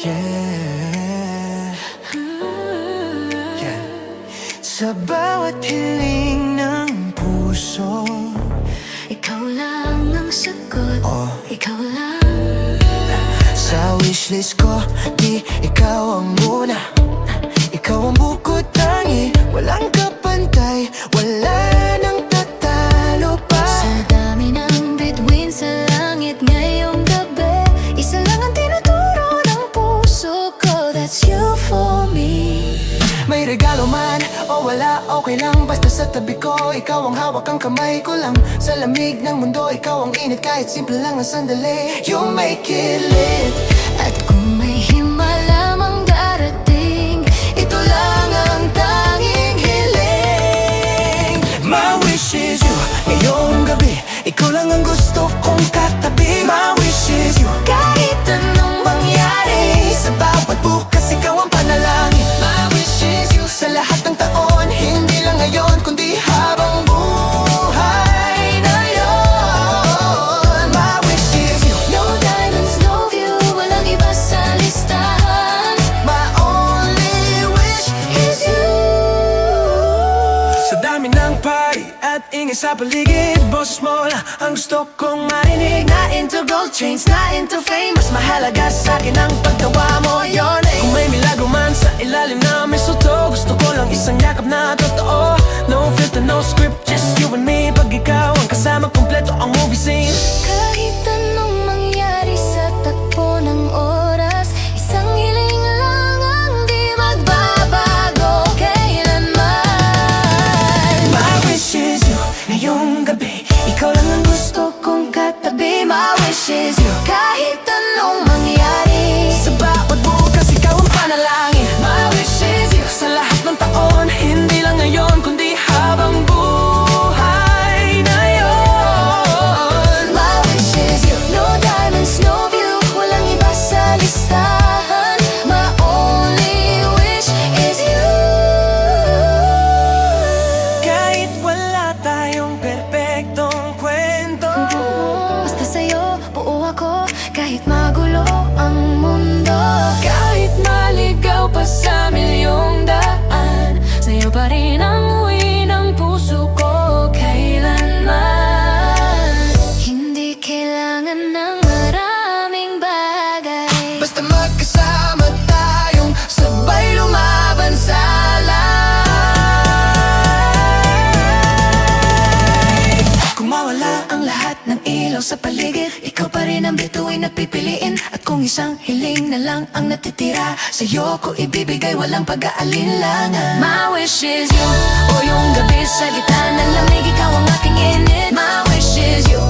Yeah. Yeah. Sa bawat hiling ng puso, ikaw lang ang sagot, ikaw lang. sa wishlist ko, di ikaw ang muna. Ikaw ang bukod tangi, walang kapantay, wala nang tatalo pa. Sa dami ng bituin sa langit ngayong gabi, isa lang ang tinuturo ng puso ko, that's you for me. May regalo man o wala, okay lang. Basta sa tabi ko, ikaw ang hawak, ang kamay ko lang. Sa lamig ng mundo, ikaw ang init. Kahit simple lang ang sandali, you make it lit. At kung may himala mang darating, ito lang ang tanging hiling. My wish is you, ngayong gabi, ikaw lang ang gusto kong katabi. My wish is you, Kahit anong mangyari, sa bawat bukas, ikaw ang panalangin. My wish is you, sa lahat ng taon, hindi lang ngayon, kundi habang buhay na yon. My wish is you, no diamonds, no view, walang iba sa listahan. my only wish is you. Sa dami ng party at ingay sa paligid, boses mo lang ang gusto kong marinig. Not into gold chains, not into fame, mas mahalaga sa'kin ang pagtawa mo, your name. Kung may milagro man sa ilalim na may suto, gusto ko lang isang yakap na totoo. No filter, no script, just you and me. Pag ikaw ang kasama, kompleto ang movie scene. Kahit anong mangyari sa takbo ng oras, isang hiling lang ang di magbabago kailanman. My wish is you, ngayong gabi, ikaw lang ang gusto kong katabi. My wish is you, Kahit anong mangyari, sa bawat bukas, ikaw ang panalangin. My wish is you, sa lahat ng taon, hindi lang ngayon, kundi habang buhay na yon. my wish is you. No diamonds, no view, walang iba sa listahan. My only wish is you. Kahit wala tayong perpektong kwento, Basta sa'yo, buo ako, kahit magulo ang mundo. Kahit maligaw pa sa milyong daan, sa'yo pa rin ang uwi ng puso ko kailanman. Hindi kailangan ng maraming bagay, basta magkasama tayong sabay lumaban sa life. Kung mawala ang lahat ng ilaw sa paligid, ikaw pa rin ang bituin at pipiliin. At kung isang hiling na lang ang natitira, sa'yo ko ibibigay, walang pag-aalinlangan. my wish is you. O yung gabi sa gitna ng lamig, ikaw ang aking init. My wish is you.